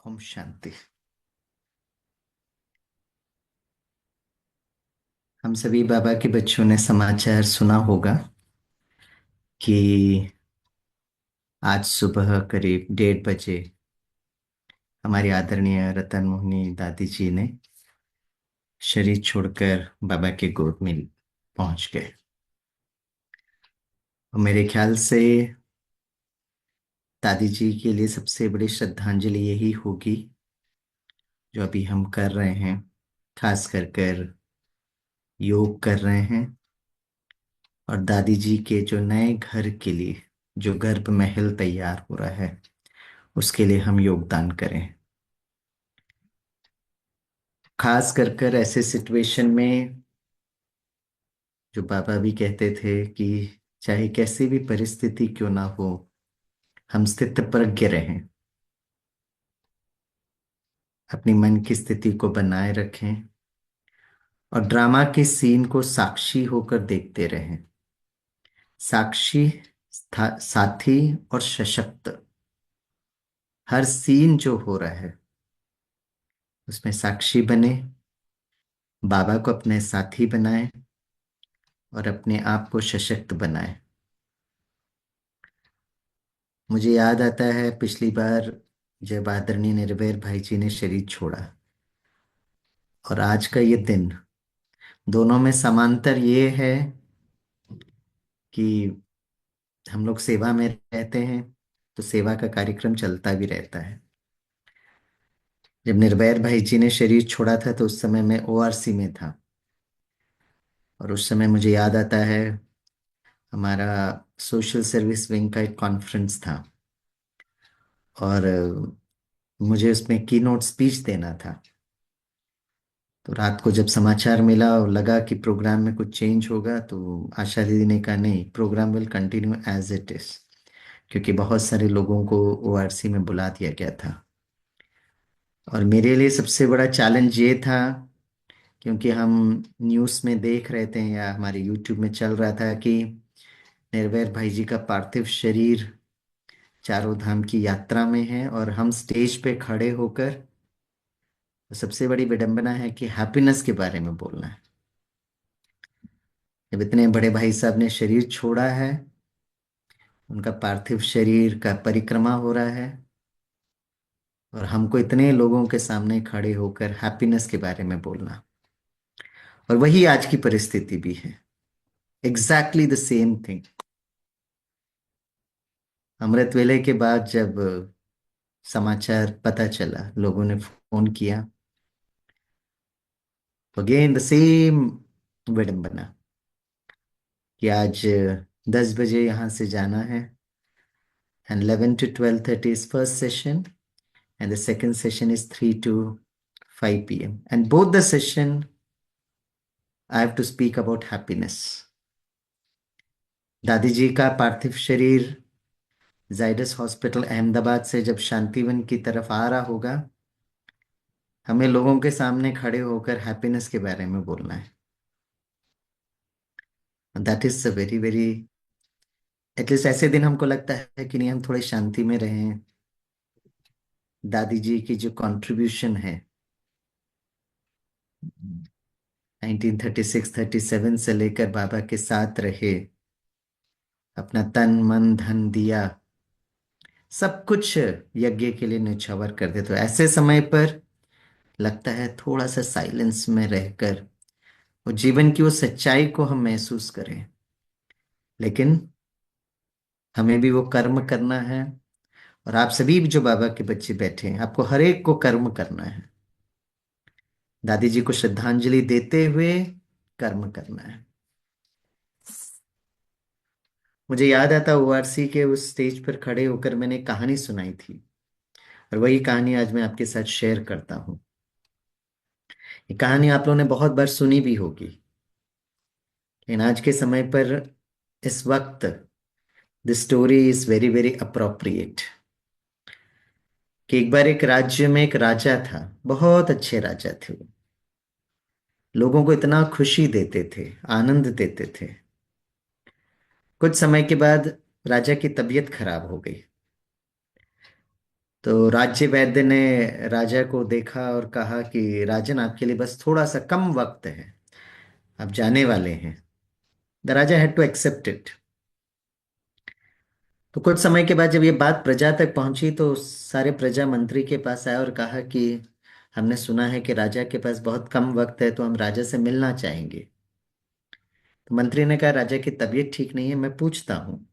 ओम शांति। हम सभी बाबा के बच्चों ने समाचार सुना होगा कि आज सुबह करीब 1:30 बजे हमारी आदरणीय रतन मोहिनी दादी जी ने शरीर छोड़कर बाबा के गोद में पहुंच गए। और मेरे ख्याल से दादी जी के लिए सबसे बड़ी श्रद्धांजलि यही होगी जो अभी हम कर रहे हैं, खास कर योग कर रहे हैं और दादी जी के जो नए घर के लिए जो गर्भ महल तैयार हो रहा है उसके लिए हम योगदान करें। खास कर ऐसे सिचुएशन में जो बाबा भी कहते थे कि चाहे कैसी भी परिस्थिति क्यों ना हो, हम स्थित प्रज्ञ रहें, अपनी मन की स्थिति को बनाए रखें और ड्रामा के सीन को साक्षी होकर देखते रहें। साक्षी, साथी और सशक्त। हर सीन जो हो रहा है उसमें साक्षी बने, बाबा को अपने साथी बनाए और अपने आप को सशक्त बनाए। मुझे याद आता है पिछली बार जब आदरणीय निर्भय भाई जी ने शरीर छोड़ा और आज का ये दिन, दोनों में समांतर ये है कि हम लोग सेवा में रहते हैं तो सेवा का कार्यक्रम चलता भी रहता है। जब निर्भय भाई जी ने शरीर छोड़ा था तो उस समय मैं ओआरसी में था और उस समय मुझे याद आता है हमारा सोशल सर्विस विंग का एक कॉन्फ्रेंस था और मुझे उसमें कीनोट स्पीच देना था। तो रात को जब समाचार मिला और लगा कि प्रोग्राम में कुछ चेंज होगा तो आशा दीदी ने कहा नहीं, program will continue as it is, क्योंकि बहुत सारे लोगों को ओआरसी में बुला दिया गया था। और मेरे लिए सबसे बड़ा चैलेंज ये था क्योंकि हम न्यूज़ में देख रहे थे या हमारे यूट्यूब में चल रहा था कि निर्भय भाई जी का पार्थिव शरीर चारों धाम की यात्रा में है और हम स्टेज पे खड़े होकर, सबसे बड़ी विडंबना है कि हैप्पीनेस के बारे में बोलना है। जब इतने बड़े भाई साहब ने शरीर छोड़ा है, उनका पार्थिव शरीर का परिक्रमा हो रहा है और हमको इतने लोगों के सामने खड़े होकर हैप्पीनेस के बारे में बोलना, और वही आज की परिस्थिति भी है। Exactly the same thing. अमृत वेले के बाद जब समाचार पता चला, लोगों ने फोन किया, अगेन द सेम विडंबना कि आज 10 बजे यहाँ से जाना है and 11 to 12:30 is first session and the second session is 3 to 5 p.m. and both the session I have to speak about happiness. दादी जी का पार्थिव शरीर जाइडस हॉस्पिटल अहमदाबाद से जब शांतिवन की तरफ आ रहा होगा, हमें लोगों के सामने खड़े होकर हैप्पीनेस के बारे में बोलना है। That is a very very, at least ऐसे दिन हमको लगता है कि नहीं, हम थोड़े शांति में रहें। दादी जी की जो कंट्रीब्यूशन है 1936-37 से लेकर बाबा के साथ रहे, अपना तन मन धन दिया, सब कुछ यज्ञ के लिए न्यौछावर कर दे। तो ऐसे समय पर लगता है थोड़ा सा साइलेंस में रहकर वो जीवन की वो सच्चाई को हम महसूस करें। लेकिन हमें भी वो कर्म करना है और आप सभी भी जो बाबा के बच्चे बैठे हैं, आपको हर एक को कर्म करना है। दादी जी को श्रद्धांजलि देते हुए कर्म करना है। मुझे याद आता ओआरसी के उस स्टेज पर खड़े होकर मैंने एक कहानी सुनाई थी और वही कहानी आज मैं आपके साथ शेयर करता हूँ। ये कहानी आप लोगों ने बहुत बार सुनी भी होगी, लेकिन आज के समय पर इस वक्त the story is very very appropriate. कि एक बार एक राज्य में एक राजा था, बहुत अच्छे राजा थे वो, लोगों को इतना खुशी देते थे, आनंद देते थे। कुछ समय के बाद राजा की तबीयत खराब हो गई तो राज्य वैद्य ने राजा को देखा और कहा कि राजन, आपके लिए बस थोड़ा सा कम वक्त है, आप जाने वाले हैं। The Raja had to accept it. तो कुछ समय के बाद जब ये बात प्रजा तक पहुंची तो सारे प्रजा मंत्री के पास आए और कहा कि हमने सुना है कि राजा के पास बहुत कम वक्त है, तो हम राजा से मिलना चाहेंगे। तो मंत्री ने कहा, राजा की तबीयत ठीक नहीं है, मैं पूछता हूँ।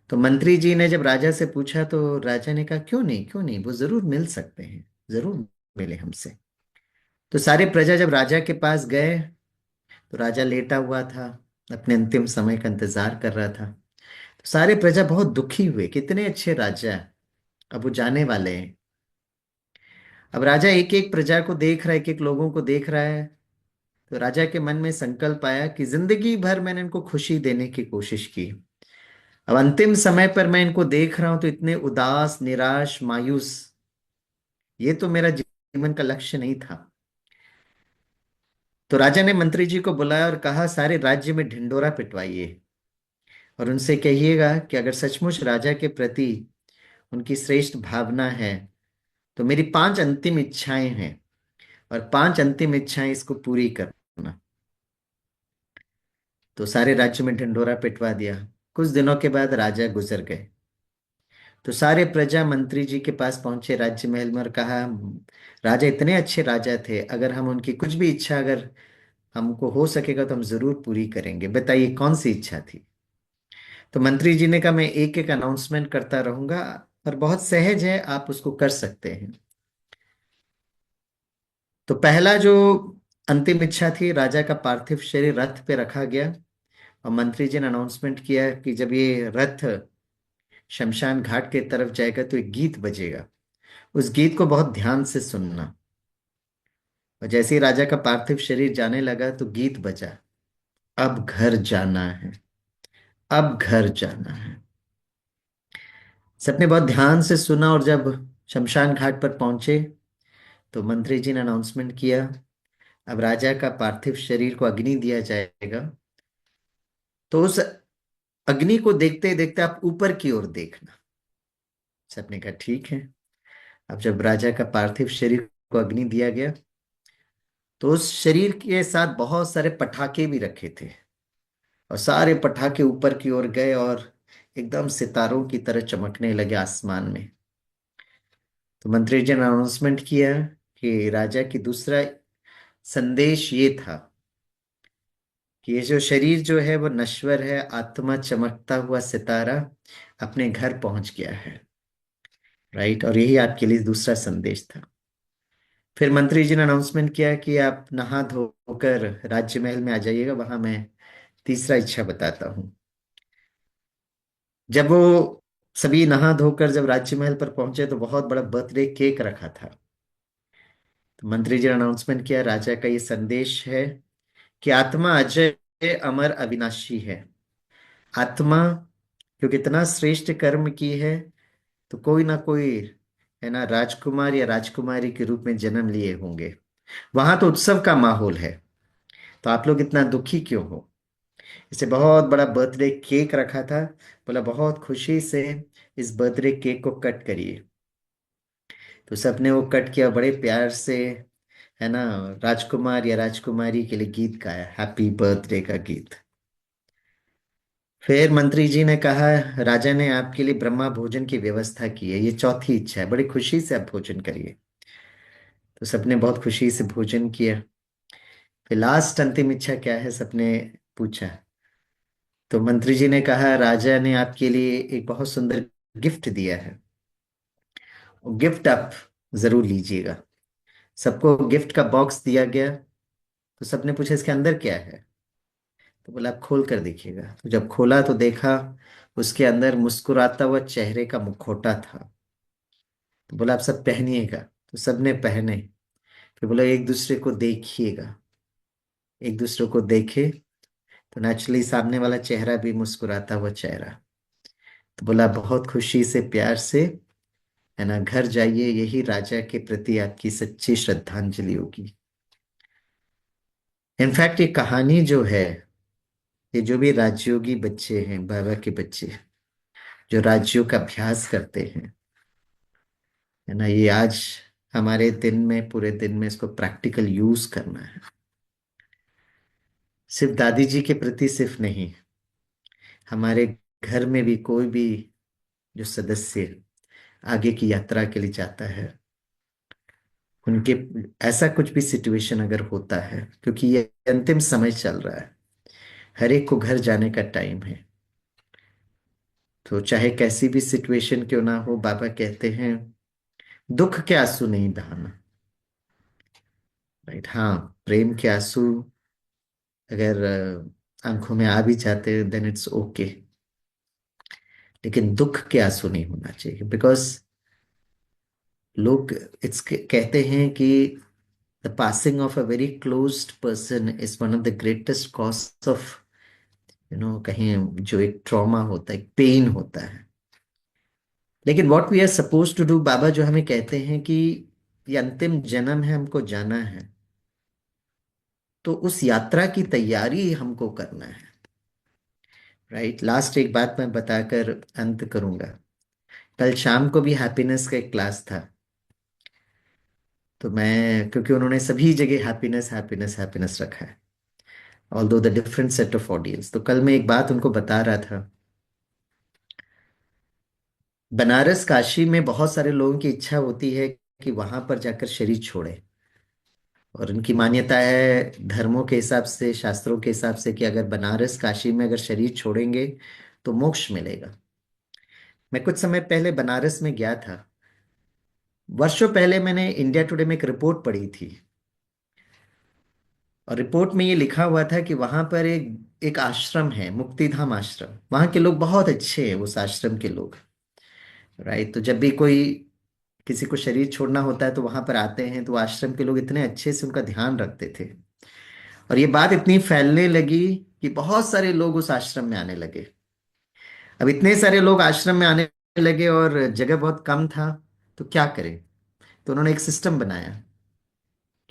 तो मंत्री जी ने जब राजा से पूछा तो राजा ने कहा, क्यों नहीं, क्यों नहीं, वो जरूर मिल सकते हैं, जरूर मिले हमसे। तो सारे प्रजा जब राजा के पास गए तो राजा लेटा हुआ था, अपने अंतिम समय का इंतजार कर रहा था। तो सारे प्रजा बहुत दुखी हुए, कितने अच्छे राजा, अब वो जाने वाले हैं। अब राजा एक एक प्रजा को देख रहा है, एक एक लोगों को देख रहा है। तो राजा के मन में संकल्प आया कि जिंदगी भर मैंने इनको खुशी देने की कोशिश की, अब अंतिम समय पर मैं इनको देख रहा हूं तो इतने उदास, निराश, मायूस। ये तो मेरा जीवन का लक्ष्य नहीं था। तो राजा ने मंत्री जी को बुलाया और कहा, सारे राज्य में ढिंडोरा पिटवाइए और उनसे कहिएगा कि अगर सचमुच राजा के प्रति उनकी श्रेष्ठ भावना है तो मेरी 5 अंतिम इच्छाएं हैं, और 5 अंतिम इच्छाएं इसको पूरी करना। तो सारे राज्य में ढिंडोरा पिटवा दिया। कुछ दिनों के बाद राजा गुजर गए। तो सारे प्रजा मंत्री जी के पास पहुंचे राज्य महल में और कहा, राजा इतने अच्छे राजा थे, अगर हम उनकी कुछ भी इच्छा अगर हमको हो सकेगा तो हम जरूर पूरी करेंगे, बताइए कौन सी इच्छा थी। तो मंत्री जी ने कहा, मैं एक एक अनाउंसमेंट करता रहूंगा, पर बहुत सहज है, आप उसको कर सकते हैं। तो पहला जो अंतिम इच्छा थी, राजा का पार्थिव शरीर रथ पे रखा गया। और मंत्री जी ने अनाउंसमेंट किया कि जब ये रथ शमशान घाट के तरफ जाएगा तो एक गीत बजेगा, उस गीत को बहुत ध्यान से सुनना। और जैसे ही राजा का पार्थिव शरीर जाने लगा तो गीत बजा, अब घर जाना है, अब घर जाना है। सबने बहुत ध्यान से सुना और जब शमशान घाट पर पहुंचे तो मंत्री जी ने अनाउंसमेंट किया, अब राजा का पार्थिव शरीर को अग्नि दिया जाएगा। तो उस अग्नि को देखते देखते आप ऊपर की ओर देखना। सबने कहा ठीक है। अब जब राजा का पार्थिव शरीर को अग्नि दिया गया तो उस शरीर के साथ बहुत सारे पटाखे भी रखे थे, और सारे पटाखे ऊपर की ओर गए और एकदम सितारों की तरह चमकने लगे आसमान में। तो मंत्री जी ने अनाउंसमेंट किया कि राजा की दूसरा संदेश ये था कि ये जो शरीर जो है वो नश्वर है, आत्मा चमकता हुआ सितारा अपने घर पहुंच गया है। राइट, और यही आपके लिए दूसरा संदेश था। फिर मंत्री जी ने अनाउंसमेंट किया कि आप नहा धोकर राज्य महल में आ जाइएगा, वहां मैं तीसरा इच्छा बताता हूँ। जब वो सभी नहा धोकर जब राज्य महल पर पहुंचे तो बहुत बड़ा बर्थडे केक रखा था। तो मंत्री जी ने अनाउंसमेंट किया, राजा का ये संदेश है कि आत्मा अजय, अमर, अविनाशी है। आत्मा क्योंकि इतना श्रेष्ठ कर्म की है तो कोई ना कोई, है ना, राजकुमार या राजकुमारी के रूप में जन्म लिए होंगे। वहां तो उत्सव का माहौल है, तो आप लोग इतना दुखी क्यों हो। इसे बहुत बड़ा बर्थडे केक रखा था। बोला, बहुत खुशी से इस बर्थडे केक को कट करिए। तो सबने वो कट किया बड़े प्यार से, है ना। राजकुमार या राजकुमारी के लिए गीत गाया, हैप्पी बर्थडे का गीत। फिर मंत्री जी ने कहा, राजा ने आपके लिए ब्रह्मा भोजन की व्यवस्था की है, ये चौथी इच्छा है, बड़ी खुशी से आप भोजन करिए। तो सबने बहुत खुशी से भोजन किया। फिर लास्ट अंतिम इच्छा क्या है, सबने पूछा। तो मंत्री जी ने कहा, राजा ने आपके लिए एक बहुत सुंदर गिफ्ट दिया है, वो गिफ्ट आप जरूर लीजिएगा। सबको गिफ्ट का बॉक्स दिया गया। तो सबने पूछा, इसके अंदर क्या है। तो बोला, आप खोल कर देखिएगा। तो जब खोला तो देखा उसके अंदर मुस्कुराता हुआ चेहरे का मुखौटा था। तो बोला, आप सब पहनिएगा। तो सबने पहने। फिर बोला, एक दूसरे को देखिएगा। एक दूसरे को देखे तो नेचुरली सामने वाला चेहरा भी मुस्कुराता हुआ चेहरा। तो बोला, बहुत खुशी से, प्यार से, है ना, घर जाइए, यही राजा के प्रति आपकी सच्ची श्रद्धांजलि होगी। इनफैक्ट ये कहानी जो है, ये जो भी राजयोगी बच्चे हैं, बाबा के बच्चे जो राज्यों का अभ्यास करते हैं, है ना। ये आज हमारे दिन में, पूरे दिन में इसको प्रैक्टिकल यूज करना है। सिर्फ दादी जी के प्रति सिर्फ नहीं, हमारे घर में भी कोई भी जो सदस्य आगे की यात्रा के लिए जाता है, उनके ऐसा कुछ भी सिचुएशन अगर होता है, क्योंकि ये अंतिम समय चल रहा है, हर एक को घर जाने का टाइम है। तो चाहे कैसी भी सिचुएशन क्यों ना हो, बाबा कहते हैं दुख के आंसू नहीं बहाना। राइट, हाँ, प्रेम के आंसू अगर आंखों में आ भी जाते हैं देन इट्स ओके, लेकिन दुख के आंसू नहीं होना चाहिए। बिकॉज लोग इट्स कहते हैं कि the passing of a very closed person is one of the greatest cause of, कहीं जो एक ट्रॉमा होता है, एक पेन होता है। लेकिन what we are suppose to do, बाबा जो हमें कहते हैं कि ये अंतिम जन्म है, हमको जाना है, तो उस यात्रा की तैयारी हमको करना है। राइट, लास्ट एक बात मैं बताकर अंत करूंगा। कल शाम को भी हैप्पीनेस का एक क्लास था। तो मैं, क्योंकि उन्होंने सभी जगह हैप्पीनेस हैप्पीनेस हैप्पीनेस रखा है, although the different set of audience, तो कल मैं एक बात उनको बता रहा था। बनारस काशी में बहुत सारे लोगों की इच्छा होती है कि वहां पर जाकर शरीर छोड़े, और उनकी मान्यता है धर्मों के हिसाब से, शास्त्रों के हिसाब से, कि अगर बनारस काशी में अगर शरीर छोड़ेंगे तो मोक्ष मिलेगा। मैं कुछ समय पहले बनारस में गया था। वर्षों पहले मैंने इंडिया टुडे में एक रिपोर्ट पढ़ी थी, और रिपोर्ट में ये लिखा हुआ था कि वहां पर एक एक आश्रम है, मुक्तिधाम आश्रम। वहां के लोग बहुत अच्छे हैं, उस आश्रम के लोग। राइट, तो जब भी कोई किसी को शरीर छोड़ना होता है तो वहां पर आते हैं, तो आश्रम के लोग इतने अच्छे से उनका ध्यान रखते थे। और ये बात इतनी फैलने लगी कि बहुत सारे लोग उस आश्रम में आने लगे। अब इतने सारे लोग आश्रम में आने लगे और जगह बहुत कम था, तो क्या करें। तो उन्होंने एक सिस्टम बनाया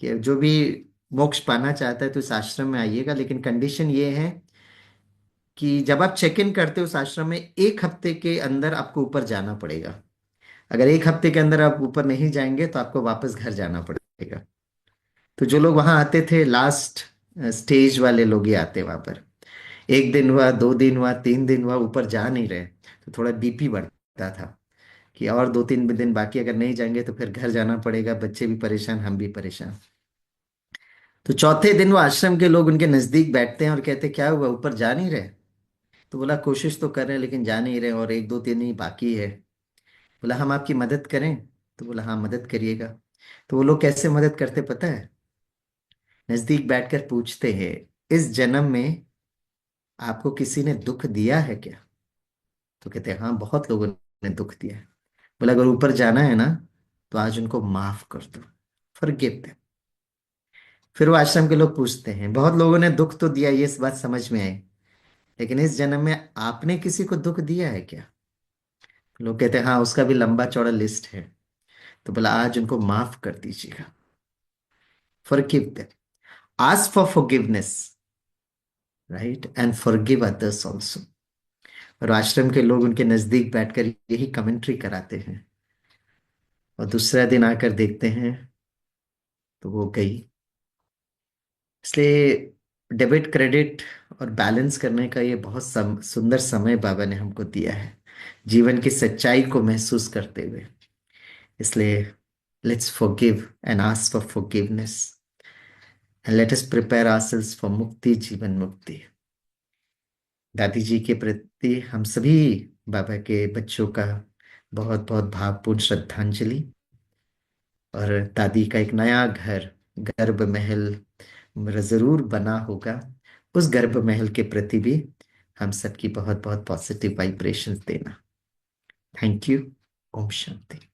कि जो भी मोक्ष पाना चाहता है तो इस आश्रम में आइएगा, लेकिन कंडीशन ये है कि जब आप चेक इन करते हो उस आश्रम में, 1 हफ्ते के अंदर आपको ऊपर जाना पड़ेगा। अगर 1 हफ्ते के अंदर आप ऊपर नहीं जाएंगे तो आपको वापस घर जाना पड़ेगा। तो जो लोग वहां आते थे, लास्ट स्टेज वाले लोग ही आते वहां पर। 1 दिन हुआ, 2 दिन हुआ, 3 दिन हुआ, ऊपर जा नहीं रहे, तो थोड़ा बीपी बढ़ता था कि और 2-3 दिन बाकी, अगर नहीं जाएंगे तो फिर घर जाना पड़ेगा, बच्चे भी परेशान, हम भी परेशान। तो चौथे दिन वो आश्रम के लोग उनके नजदीक बैठते हैं और कहते क्या हुआ, ऊपर जा नहीं रहे। तो बोला कोशिश तो कर रहे हैं लेकिन जा नहीं रहे, और 1-2 दिन ही बाकी है। बोला हम आपकी मदद करें। तो बोला हाँ, मदद करिएगा। तो वो लोग कैसे मदद करते पता है, नजदीक बैठकर पूछते हैं, इस जन्म में आपको किसी ने दुख दिया है क्या। तो कहते हैं हाँ, बहुत लोगों ने दुख दिया है। बोला अगर ऊपर जाना है ना, तो आज उनको माफ कर दो, फॉरगिव देम। फिर वो आश्रम के लोग पूछते हैं, बहुत लोगों ने दुख तो दिया, ये इस बात समझ में आई, लेकिन इस जन्म में आपने किसी को दुख दिया है क्या। लोग कहते हैं हाँ, उसका भी लंबा चौड़ा लिस्ट है। तो बोला आज उनको माफ कर दीजिएगा, forgive them, ask for forgiveness, right, and forgive others also. और आश्रम के लोग उनके नजदीक बैठकर यही कमेंट्री कराते हैं, और दूसरा दिन आकर देखते हैं तो वो गई। इसलिए डेबिट क्रेडिट और बैलेंस करने का ये बहुत सुंदर समय बाबा ने हमको दिया है, जीवन की सच्चाई को महसूस करते हुए। इसलिए let's forgive and ask for forgiveness, and let us prepare ourselves for मुक्ति, जीवन मुक्ति। दादी जी के प्रति हम सभी बाबा के बच्चों का बहुत बहुत भावपूर्ण श्रद्धांजलि। और दादी का एक नया घर, गर्भ महल जरूर बना होगा, उस गर्भ महल के प्रति भी हम सबकी बहुत बहुत पॉजिटिव वाइब्रेशंस देना। Thank you. ओम शांति।